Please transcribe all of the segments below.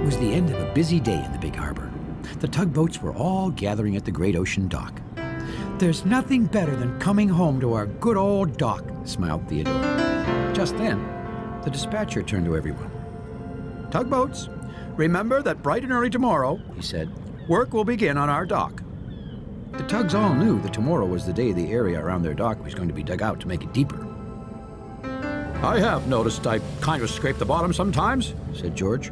was the end of a busy day in the big harbor. The tugboats were all gathering at the great ocean dock. "There's nothing better than coming home to our good old dock," smiled Theodore. Just then, the dispatcher turned to everyone. "Tugboats, remember that bright and early tomorrow," he said, "work will begin on our dock." The tugs all knew that tomorrow was the day the area around their dock was going to be dug out to make it deeper. "I have noticed I kind of scrape the bottom sometimes," said George.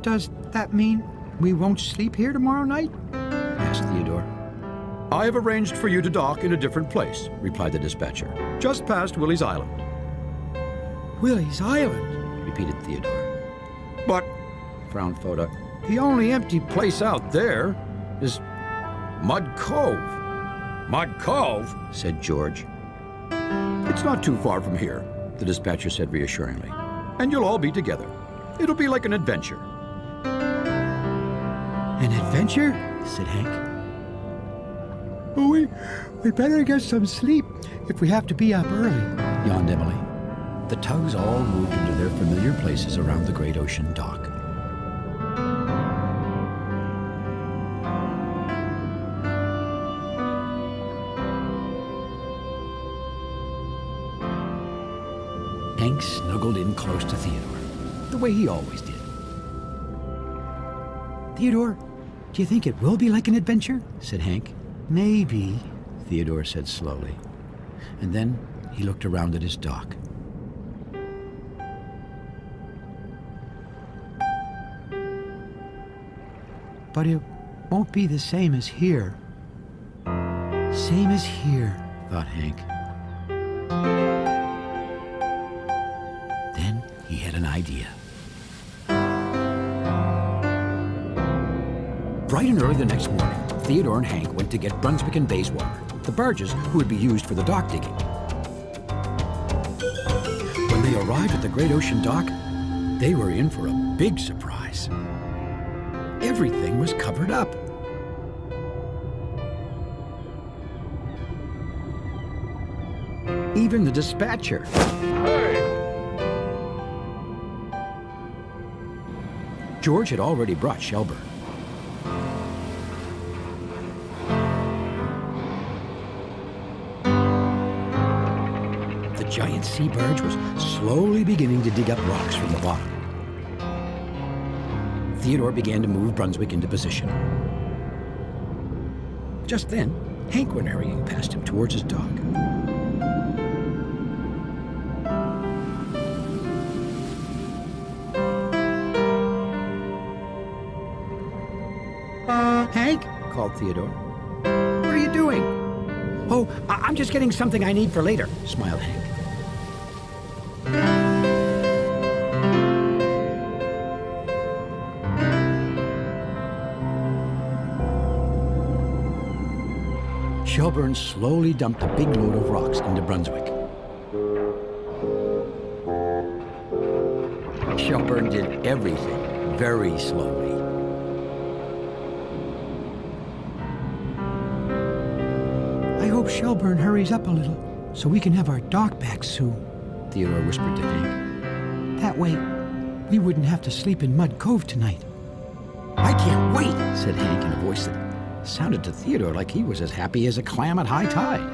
"Does that mean we won't sleep here tomorrow night?" asked Theodore. "I have arranged for you to dock in a different place," replied the dispatcher, "just past Willie's Island." "Willie's Island?" repeated Theodore. "But," frowned Foda, "the only empty place out there is Mud Cove." "Mud Cove?" said George. "It's not too far from here," the dispatcher said reassuringly. "And you'll all be together. It'll be like an adventure." "An adventure?" said Hank. "We better get some sleep if we have to be up early," yawned Emily. The tugs all moved into their familiar places around the great ocean dock. Hank snuggled in close to Theodore, the way he always did. "Theodore, do you think it will be like an adventure?" said Hank. "Maybe," Theodore said slowly. And then he looked around at his dock. "But it won't be the same as here." "Same as here," thought Hank. Then he had an idea. Bright and early the next morning, Theodore and Hank went to get Brunswick and Bayswater, the barges who would be used for the dock digging. When they arrived at the great ocean dock, they were in for a big surprise. Everything was covered up. Even the dispatcher. Hey! George had already brought Shelburne. The giant sea barge was slowly beginning to dig up rocks from the bottom. Theodore began to move Brunswick into position. Just then, Hank went hurrying past him towards his dock. "Hank," called Theodore. "What are you doing?" "Oh, I'm just getting something I need for later," smiled Hank. Shelburne slowly dumped a big load of rocks into Brunswick. Shelburne did everything very slowly. "I hope Shelburne hurries up a little so we can have our dock back soon," Theodore whispered to Hank. "That way, we wouldn't have to sleep in Mud Cove tonight." "I can't wait," said Hank in a voice that sounded to Theodore like he was as happy as a clam at high tide.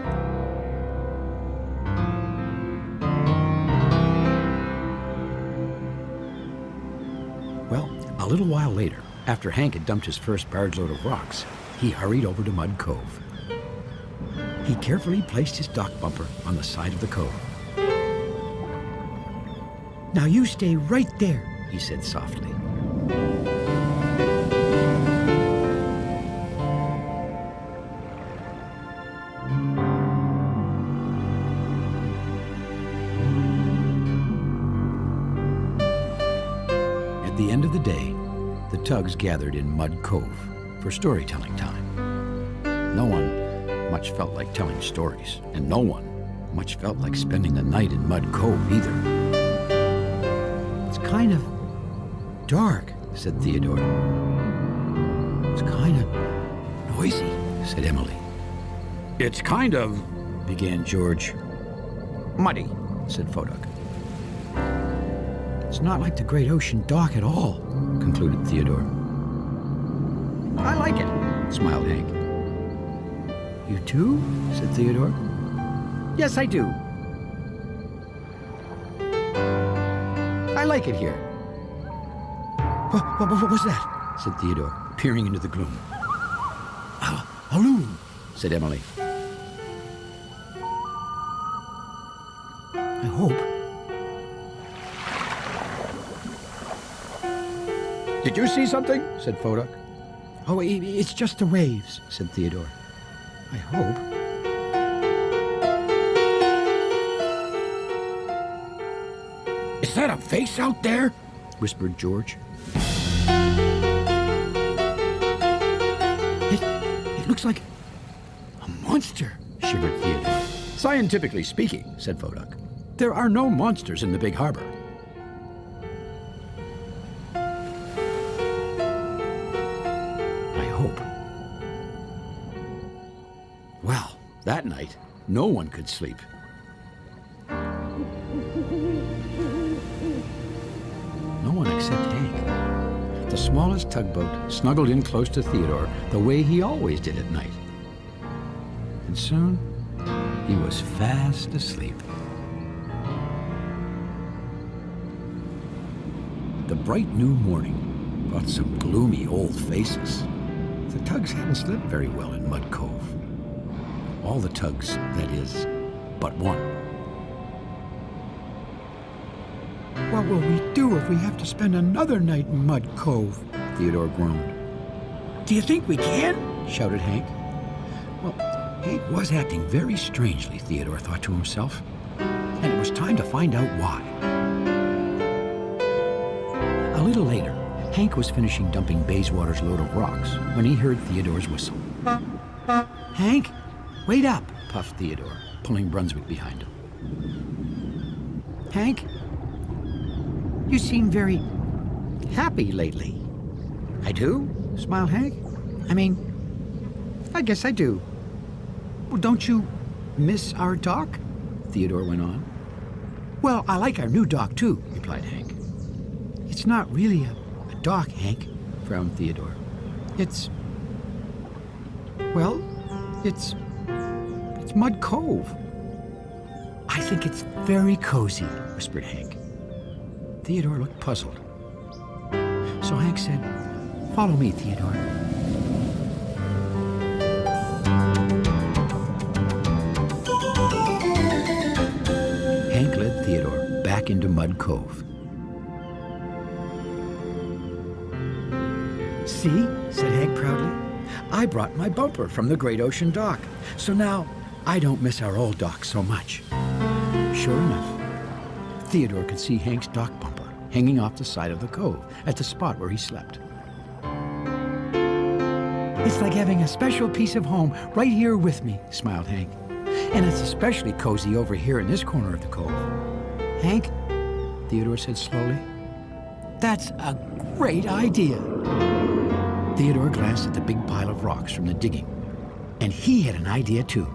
Well, a little while later, after Hank had dumped his first barge load of rocks, he hurried over to Mud Cove. He carefully placed his dock bumper on the side of the cove. "Now you stay right there," he said softly. At the end of the day, the tugs gathered in Mud Cove for storytelling time. No one much felt like telling stories, and no one much felt like spending the night in Mud Cove either. "It's kind of dark," said Theodore. "It's kind of noisy," said Emily. "It's kind of," began George. "Muddy," said Foduck. It's not like the great ocean dock at all, concluded Theodore. I like it, smiled Hank. You do? Said Theodore. Yes, I do. I like it here. What was that? Said Theodore, peering into the gloom. A loon, said Emily. I hope. Did you see something? Said Fodoc. Oh, it's just the waves, said Theodore. I hope. Is that a face out there? Whispered George. It looks like a monster, shivered Theodore. Scientifically speaking, said Fodoc, there are no monsters in the big harbor. I hope. Well, that night, no one could sleep. No one except Hank. The smallest tugboat snuggled in close to Theodore the way he always did at night. And soon, he was fast asleep. The bright new morning brought some gloomy old faces. The tugs hadn't slept very well in Mud Cove. All the tugs, that is, but one. What will we do if we have to spend another night in Mud Cove? Theodore groaned. Do you think we can? Shouted Hank. Well, Hank was acting very strangely, Theodore thought to himself, and it was time to find out why. A little later, Hank was finishing dumping Bayswater's load of rocks when he heard Theodore's whistle. Hank, wait up, puffed Theodore, pulling Brunswick behind him. Hank, you seem very happy lately. I do? Smiled Hank. I guess I do. Well, don't you miss our dock? Theodore went on. Well, I like our new dock too, replied Hank. It's not really a dock, Hank, frowned Theodore. It's Mud Cove. I think it's very cozy, whispered Hank. Theodore looked puzzled. So Hank said, follow me, Theodore. Hank led Theodore back into Mud Cove. See, said Hank proudly, I brought my bumper from the Great Ocean Dock, so now I don't miss our old dock so much. Sure enough, Theodore could see Hank's dock bumper hanging off the side of the cove at the spot where he slept. It's like having a special piece of home right here with me, smiled Hank. And it's especially cozy over here in this corner of the cove. Hank, Theodore said slowly, that's a great idea. Theodore glanced at the big pile of rocks from the digging, and he had an idea too.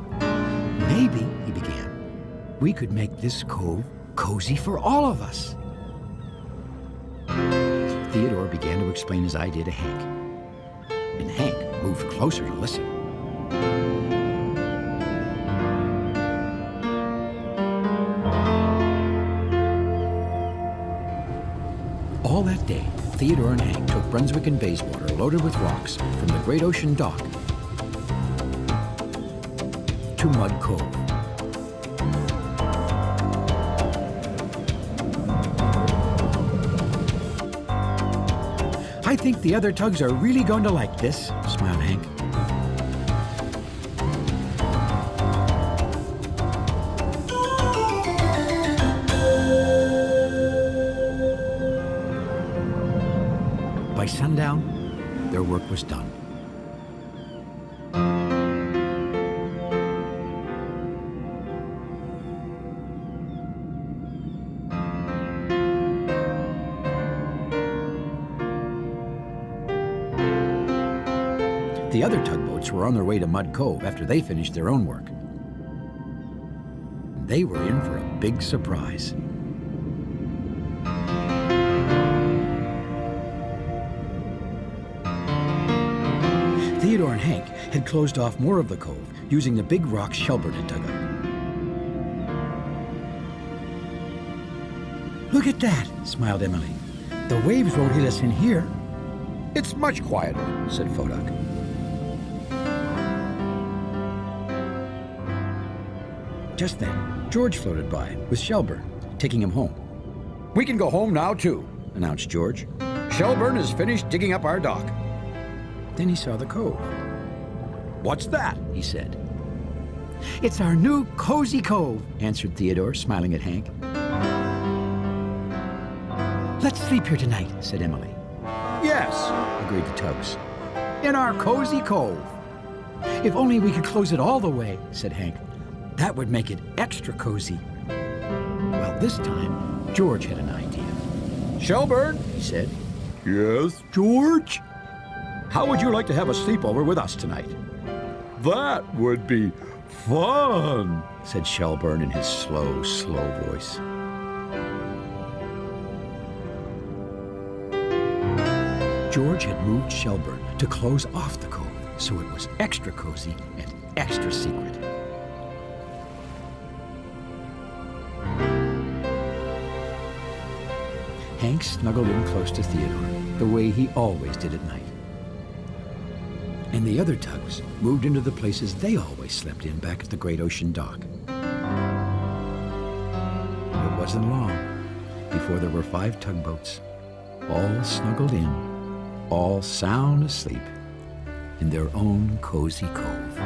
Maybe, he began, we could make this cove cozy for all of us. Theodore began to explain his idea to Hank, and Hank moved closer to listen. All that day, Theodore and Hank took Brunswick and Bayswater loaded with rocks from the Great Ocean Dock to Mud Cove. I think the other tugs are really going to like this, smiled Hank. By sundown, their work was done. The other tugboats were on their way to Mud Cove after they finished their own work. They were in for a big surprise. Theodore and Hank had closed off more of the cove using the big rocks Shelburne had dug up. "Look at that," smiled Emily. "The waves won't hit us in here." "It's much quieter," said Fodak. Just then, George floated by with Shelburne, taking him home. "We can go home now, too," announced George. "Shelburne has finished digging up our dock." Then he saw the cove. "What's that?" he said. "It's our new cozy cove," answered Theodore, smiling at Hank. "Let's sleep here tonight," said Emily. "Yes," agreed the Tugs. "In our cozy cove." "If only we could close it all the way," said Hank. "That would make it extra cozy." Well, this time, George had an idea. "Shelburne," he said. Yes, "George, how would you like to have a sleepover with us tonight?" that would be fun. said Shelburne in his slow, slow voice. George had moved Shelburne to close off the cove, so it was extra cozy and extra secret. Hank snuggled in close to Theodore, the way he always did at night. And the other Tugs moved into the places they always slept in back at the Great Ocean Dock. And it wasn't long before there were 5 tugboats, all snuggled in, all sound asleep in their own cozy cove.